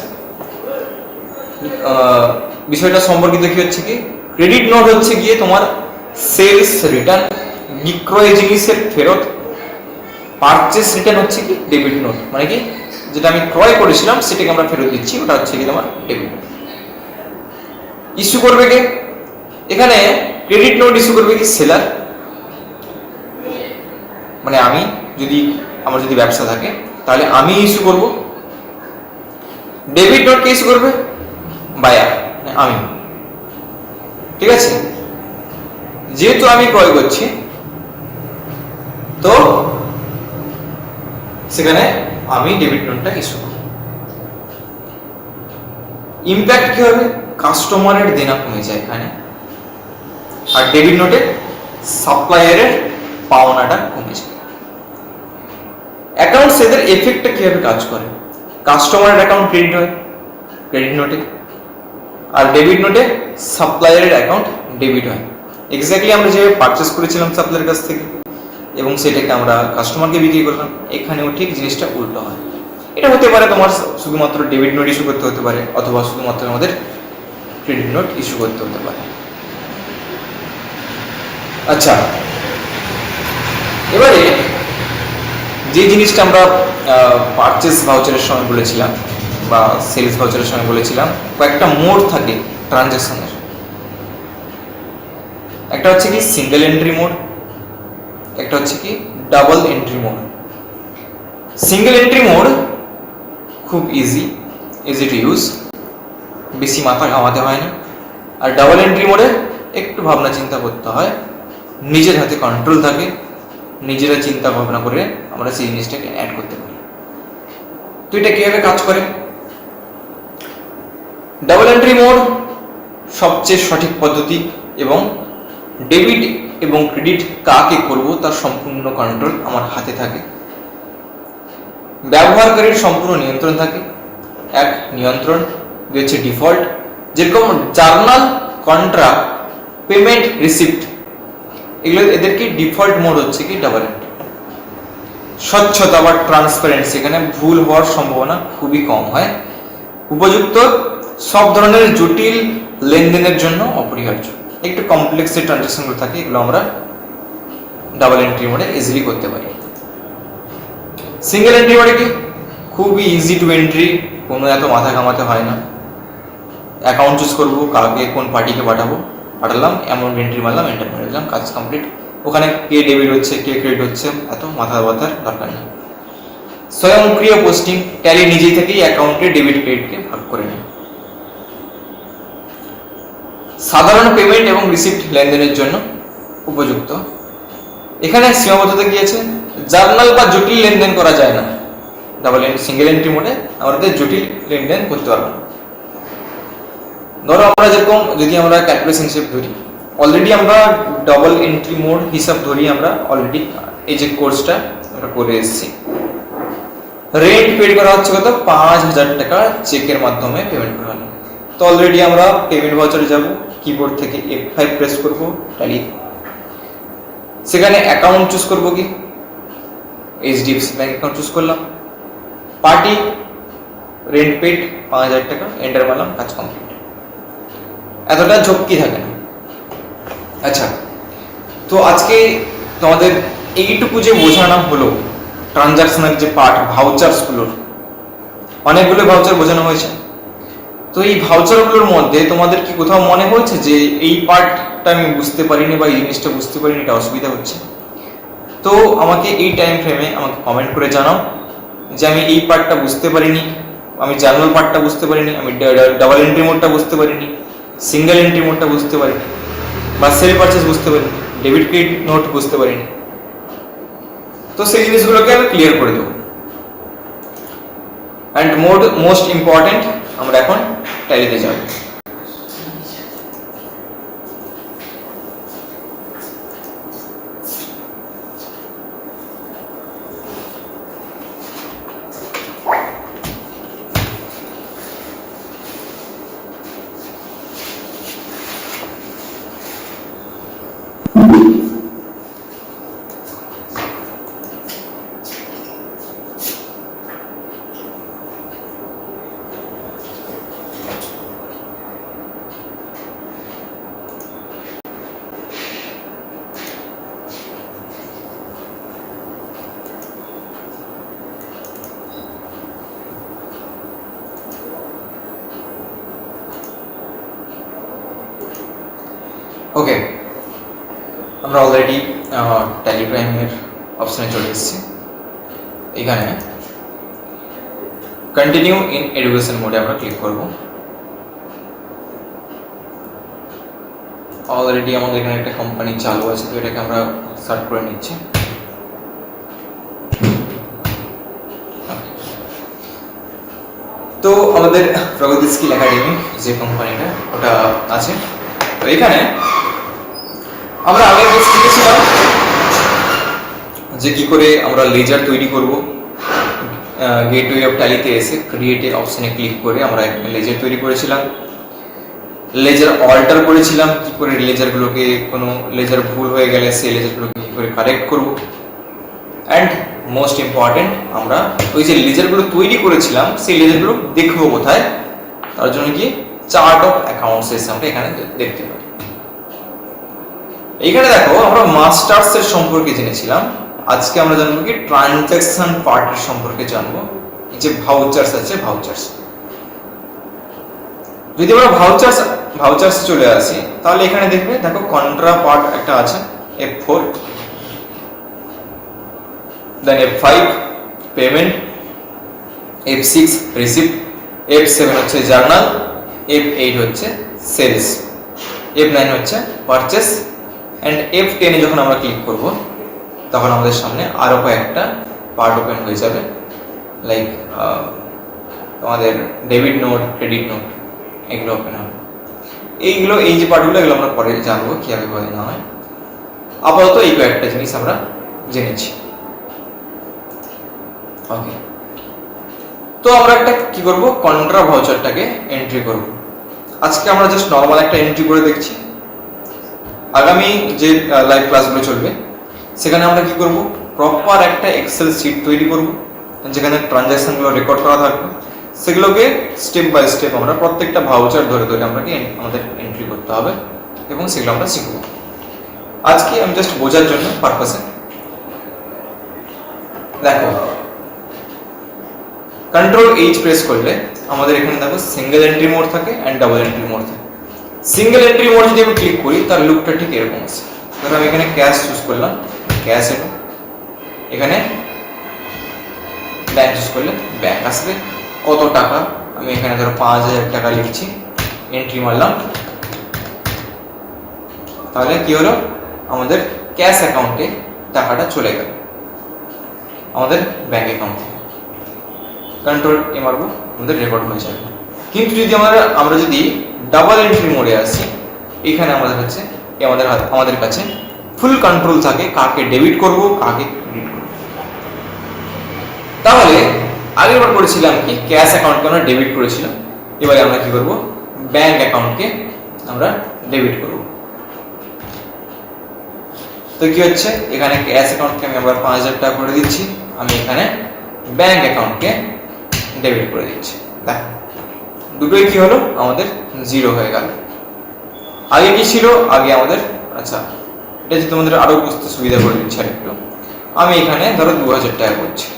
বিষয়টা সম্পর্কিত কি হচ্ছে কি, ক্রেডিট নোট হচ্ছে গিয়ে তোমার সেলস রিটার্ন, বিক্রয় জিনিসের ফেরত। পারচেস রিটার্ন হচ্ছে কি ডেবিট নোট, মানে কি যেটা আমি ক্রয় করেছিলাম সেটাকে আমরা ফেরত দিচ্ছি, ওটা হচ্ছে কি তোমার ডেবিট নোট। ইস্যু করবে কে, এখানে ক্রেডিট নোট ইস্যু করবে কি সেলার, মানে আমি যদি, আমার যদি ব্যবসা থাকে তাহলে আমি ইস্যু করব। ডেবিট নোট কে ইস্যু করবে, বায়ার, আমি। ঠিক আছে, যেহেতু আমি ক্রয় করছি, তো সেখানে আমি ডেবিট নোটটা ইস্যু করব। ইম্প্যাক্ট কি হবে, কাস্টমারের দেনা কমে যায় এখানে, আর ডেবিট নোটে সাপ্লায়ারের পাওনাটা কমে যায়। অ্যাকাউন্টস এদের এফেক্টটা কিভাবে কাজ করে, কাস্টমারের অ্যাকাউন্ট ক্রেডিট হয় ক্রেডিট নোটে, আর ডেবিট নোটে সাপ্লায়ারের অ্যাকাউন্ট ডেবিট হয়। এক্স্যাক্টলি আমরা যেভাবে পারচেস করেছিলাম সাপ্লায়ারের কাছ থেকে এবং সেটাকে আমরা কাস্টমারকে বিক্রি করলাম, এখানেও ঠিক জিনিসটা উল্টো হয়। এটা হতে পারে তোমার শুধুমাত্র ডেবিট নোট ইস্যু করতে হতে পারে, অথবা শুধুমাত্র আমাদের ক্রেডিট নোট ইস্যু করতে হতে পারে। আচ্ছা, এবারে যে জিনিসটা আমরা পারচেস ভাউচারের সময় বলেছিলাম বা সেলস ভাউচারের সময় বলেছিলাম, কয়েকটা মোড থাকে ট্রানজ্যাকশনের। একটা হচ্ছে কি সিঙ্গেল এন্ট্রি মোড, একটা হচ্ছে কি double entry mode. Single entry mode খুব ইজি টু ইউজ, বেশি মাথা ঘামাতে হয় না। আর ডাবল এন্ট্রি মোডে একটু ভাবনা চিন্তা করতে হয়, নিজের হাতে কন্ট্রোল থাকে, নিজেরা চিন্তা ভাবনা করে আমরা সেই জিনিসটাকে অ্যাড করতে পারি। তো এটা কিভাবে কাজ করে? ডাবল এন্ট্রি মোড সবচেয়ে সঠিক পদ্ধতি, এবং ডেবিট এবং ক্রেডিট কাকে করব তার সম্পূর্ণ কন্ট্রোল আমার হাতে থাকে। ব্যবহারকারীর সম্পূর্ণ নিয়ন্ত্রণ থাকে। এক নিয়ন্ত্রণ, দুই হচ্ছে ডিফল্ট। যেরকম জার্নাল, কন্ট্রাক্ট, পেমেন্ট, রিসিপ্ট, এগুলো এদেরকে ডিফল্ট মোড হচ্ছে কি ডাবল এন্ট্রি। স্বচ্ছতা বা ট্রান্সপারেন্সি, এখানে ভুল হওয়ার সম্ভাবনা খুবই কম হয়। উপযুক্ত, সব ধরনের জটিল লেনদেনের জন্য অপরিহার্য। একটু কমপ্লেক্স যে ট্রানজাকশনগুলো থাকে এগুলো আমরা ডাবল এন্ট্রি মোডে ইজিলি করতে পারি। সিঙ্গেল এন্ট্রি মোডে কি খুবই ইজি টু এন্ট্রি, কোনো এত মাথা ঘামাতে হয় না। অ্যাকাউন্ট চুজ করবো, কাকে কোন পার্টিকে পাঠালাম, অ্যামাউন্ট এন্ট্রি মারলাম, এন্টার করে দিলাম, কাজ কমপ্লিট। ওখানে কে ডেবিট হচ্ছে কে ক্রেডিট হচ্ছে এত মাথা ব্যথার দরকার নেই। স্বয়ংক্রিয় পোস্টিং, ট্যালি নিজেই থেকেই অ্যাকাউন্টে ডেবিট ক্রেডিটকে ভাগ করে নেয়। সাধারণ পেমেন্ট এবং রিসিপ্ট লেনদেনের জন্য উপযুক্ত। এখানে সীমাবদ্ধতা কি আছে? জার্নাল বা জটিল লেনদেন করা যায় না। সিঙ্গেল এন্ট্রি মোডে আমাদের জটিল লেনদেন করতে পারবো না। ধরো আমরা যেরকম যদি আমরা ক্যালকুলেশন হিসেব ধরি, অলরেডি আমরা ডাবল এন্ট্রি মোড হিসাব ধরি, আমরা অলরেডি এই যে কোর্সটা আমরা করে এসেছি। রেন্ট পেড করা হচ্ছে কত? 5,000 টাকা চেকের মাধ্যমে পেমেন্ট করা হলো। তো অলরেডি আমরা পেমেন্ট ভাউচারে যাব, কিবোর্ড থেকে F5 প্রেস করব, ট্যালি, সেখানে অ্যাকাউন্ট চুজ করব, কি HDFC ব্যাংক অ্যাকাউন্ট চুজ করলাম, পার্টি রেন্ট পেড 5,000 টাকা, এন্টার মারলাম, কাজ কমপ্লিট। এতটা ঝক্কি থাকে না। আচ্ছা, তো আজকে তোমাদের এইটুকু যে বোঝানো হলো ট্রানজাকশনের যে পার্ট, ভাউচারসগুলোর অনেকগুলো ভাউচার বোঝানো হয়েছে। তো এই ভাউচারগুলোর মধ্যে তোমাদের কি কোথাও মনে হয়েছে যে এই পার্টটা আমি বুঝতে পারিনি বা এই জিনিসটা বুঝতে পারিনি, এটা অসুবিধা হচ্ছে? তো আমাকে এই টাইম ফ্রেমে আমাকে কমেন্ট করে জানাও যে আমি এই পার্টটা বুঝতে পারিনি, আমি জার্নাল পার্টটা বুঝতে পারিনি, আমি ডাবল এন্ট্রি মোডটা বুঝতে পারিনি, সিঙ্গেল এন্ট্রি মোডটা বুঝতে পারিনি, বা সেল পারচেস বুঝতে পারিনি, ডেবিট ক্রেডিট নোট বুঝতে পারিনি। তো সেই জিনিসগুলোকে আমি ক্লিয়ার করে দেবো। অ্যান্ড মোস্ট ইম্পর্টেন্ট, আমরা এখন ট্যালিতে যাব। ওকে, আমরা অলরেডি ট্যালি প্রাইমের অপশনে চলে এসেছি। এখানে কন্টিনিউ ইন এডুকেশন মোডে আমরা ক্লিক করব। অলরেডি আমাদের এখানে একটা কোম্পানি চালু আছে, তো এটাকে আমরা সার্চ করে নিচ্ছি। তো আমাদের প্রগতি স্কিল একাডেমি যে কোম্পানিটা, ওটা আছে। তো এখানে আমরা আগে শিখেছিলাম যে কি করে আমরা লেজার তৈরি করব। গেটওয়ে অফ ট্যালিতে এসে ক্রিয়েট অপশনে ক্লিক করে আমরা এখানে লেজার তৈরি করেছিলাম। লেজার অল্টার করেছিলাম, কি করে লেজারগুলোকে, কোনো লেজার ভুল হয়ে গেলে সেই লেজারগুলোকে কি করে কারেক্ট করব। অ্যান্ড মোস্ট ইম্পর্টেন্ট, আমরা ওই যে লেজারগুলো তৈরি করেছিলাম সেই লেজারগুলো দেখবো কোথায়, তার জন্য কি চার্ট অফ অ্যাকাউন্টস আমরা এখানে দেখতে পাই। এইখানে দেখো আমরা মাস্টার্স এর সম্পর্কে জেনেছিলাম, আজকে আমরা জানবো কি ট্রানজাকশন পার্টের সম্পর্কে জানবো। এই যে ভাউচার্স আছে, ভাউচার্স, যদি আমরা ভাউচার্স চলে আসি তাহলে এখানে দেখবে দেখো কন্ট্রা পার্ট একটা আছে F4, দেন F5 payment, F6 receipt, F7 হচ্ছে জার্নাল, F8 হচ্ছে সেলস, F9 হচ্ছে পারচেস, এন্ড F10 এ যখন আমরা ক্লিক করব তখন আমাদের সামনে আরো কয়েকটা পার্ট ওপেন হয়ে যাবে, লাইক আমাদের ডেবিট নোট, ক্রেডিট নোট, এগুলো ওপেন হবে। এইগুলো এই যে পার্টগুলো এগুলো আমরা পরে জানবো কিভাবে হয় না হয়। আপাতত এই কয়েকটা জিনিস আমরা জেনেছি। ওকে, তো আমরা একটা কি করব, কন্ট্রা ভাউচারটাকে এন্ট্রি করব। আজকে আমরা জাস্ট নরমাল একটা এন্ট্রি করে দেখছি, আগামী যে লাইভ ক্লাসগুলো চলবে সেখানে আমরা কি করব, প্রপার একটা এক্সেল শিট তৈরি করব যেখানে ট্রানজাকশনগুলো রেকর্ড করা থাকবে, সেগুলোকে স্টেপ বাই স্টেপ আমরা প্রত্যেকটা ভাউচার ধরে ধরে আমরা আমাদের এন্ট্রি করতে হবে এবং সেগুলো আমরা শিখব। আজকে আমি জাস্ট বোঝার জন্য পারপাসে দেখো, কন্ট্রোল এইচ প্রেস করলে আমাদের এখানে দেখো সিঙ্গেল এন্ট্রি মোড থাকে এন্ড ডাবল এন্ট্রি মোড থাকে। সিঙ্গেল এন্ট্রি মোড যদি আমি ক্লিক করি তার লুকটা ঠিক এরকম আছে। ধরো আমি এখানে ক্যাশ চুজ করলাম, ক্যাশ এলো, এখানে ব্যাংক চুজ করলে ব্যাংক আসবে, কত টাকা, আমি এখানে ধরো 5000 টাকা লিখছি, এন্ট্রি মারলাম, তাহলে কি হলো, আমাদের ক্যাশ অ্যাকাউন্টে টাকাটা চলে গেল আমাদের ব্যাংক অ্যাকাউন্টে। কন্ট্রোল এ মারবো, আমাদের রেকর্ড হয়ে যাবে। কিন্তু যদি আমরা যদি ডাবল এন্ট্রি মোডে আসি, এখানে আমাদের হচ্ছে আমাদের কাছে ফুল কন্ট্রোল থাকে কাকে ডেবিট করব কাকে ক্রেডিট করব। তাহলে আগেরবার করেছিলাম কি ক্যাশ অ্যাকাউন্টকে আমরা ডেবিট করেছিলাম, এবারে আমরা কি করব, ব্যাংক অ্যাকাউন্টকে আমরা ডেবিট করব। তো কি হচ্ছে, এখানে ক্যাশ অ্যাকাউন্টকে আমি আবার 5000 টাকা করে দিচ্ছি, আমি এখানে ব্যাংক অ্যাকাউন্টকে ডেবিট করে দিচ্ছি। দেখো দুটোই কি হলো, আমাদের জিরো হয়ে গেল। আগে কি ছিল, আগে আমাদের, আচ্ছা এটা যদি তোমাদের আরো বুঝতে সুবিধা করে দিচ্ছি একটু, আমি এখানে ধরো 2000 টাকা করছি,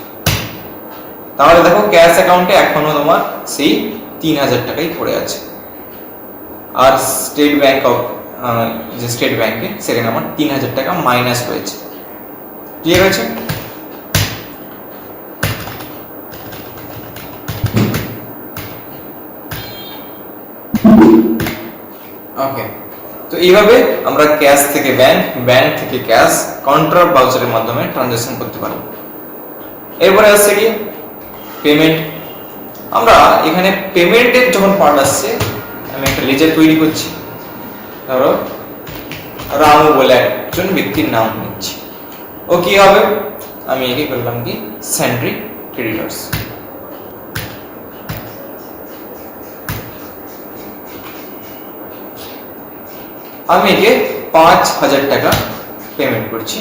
তাহলে দেখো ক্যাশ অ্যাকাউন্টে এখনো তোমার সেই 3000 টাকাই পড়ে আছে, আর স্টেট ব্যাংক অফ যে স্টেট ব্যাংকে সেখানে আমার 3000 টাকা মাইনাস হয়েছে। ক্লিয়ার হয়েছে? ওকে, তো এইভাবে আমরা ক্যাশ থেকে ব্যাংক, ব্যাংক থেকে ক্যাশ কন্ট্রা ভাউচারের মাধ্যমে ট্রানজাকশন করতে পারবো। এরপরে আসছে কি পেমেন্ট। আমরা এখানে পেমেন্টের যখন পার্ট আসছে, আমি একটা লেজার তৈরি করছি, ধরো রামু বলে একজন ব্যক্তির নাম নিচ্ছি, ও কি হবে, আমি একে করলাম কি সেন্ট্রি ক্রেডিটর্স। আমি একে 5000 টাকা পেমেন্ট করছি।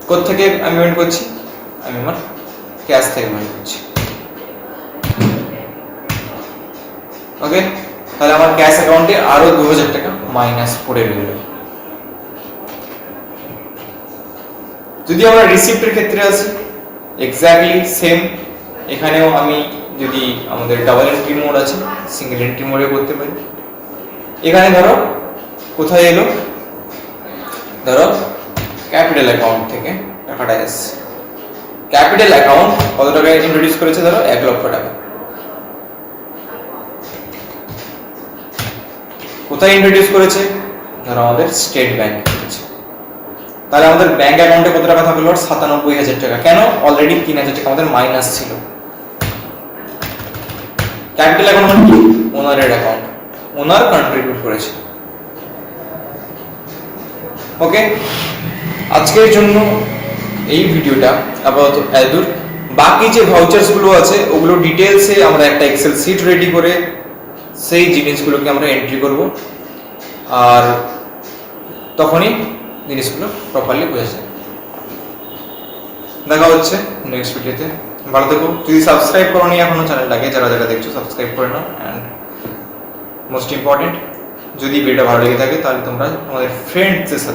কোত্থেকে আমি পেমেন্ট করছি, আমি আমার ক্যাশ থেকে পেমেন্ট করছি। ওকে, তাহলে আমার ক্যাশ অ্যাকাউন্টে আরো 2000 টাকা মাইনাস পড়ে রইল। যদি আমরা রিসিপ্টের ক্ষেত্রে আসি, এক্স্যাক্টলি সেম, এখানেও আমি যদি আমাদের ডাবল এন্ট্রি মোড আছে, সিঙ্গেল এন্ট্রি মোডে করতে পারি। এখানে ধরো কোথায় এলো, ধরো ক্যাপিটাল অ্যাকাউন্ট থেকে টাকাটা এসছে, ক্যাপিটাল অ্যাকাউন্ট কত টাকা ইন্ট্রোডিউস করেছে, ধরো 1 লক্ষ টাকা। কোথায় ইন্ট্রোডিউস করেছে, ধরো আমাদের স্টেট ব্যাংক করেছে। তাহলে আমাদের ব্যাংক অ্যাকাউন্টে কত টাকা থাকলো, 97000 টাকা। কেন, অলরেডি 3000 টাকা আমাদের মাইনাস ছিল। ক্যাপিটাল অ্যাকাউন্ট মানে কি, ওনারের অ্যাকাউন্ট, ওনার কন্ট্রিবিউট করেছে। ওকে, আজকের জন্য এই ভিডিওটা আপাতত এতদূর। বাকি যে ভাউচার্স গুলো আছে ওগুলো ডিটেলসে আমরা একটা এক্সেল শিট রেডি করে সেই জিনিসগুলোকে আমরা এন্ট্রি করব, আর তখনই জিনিসগুলো প্রপারলি বোঝা যায়। দেখা হচ্ছে নেক্সট ভিডিওতে। ভালো থেকো। যদি সাবস্ক্রাইব করোনি এখনো চ্যানেলটাকে, যারা যারা দেখছো সাবস্ক্রাইব করে নাও। অ্যান্ড মোস্ট ইম্পর্টেন্ট, যদি ভিডিওটা ভালো লেগে থাকে তাহলে তোমরা তোমাদের ফ্রেন্ডসদের সাথে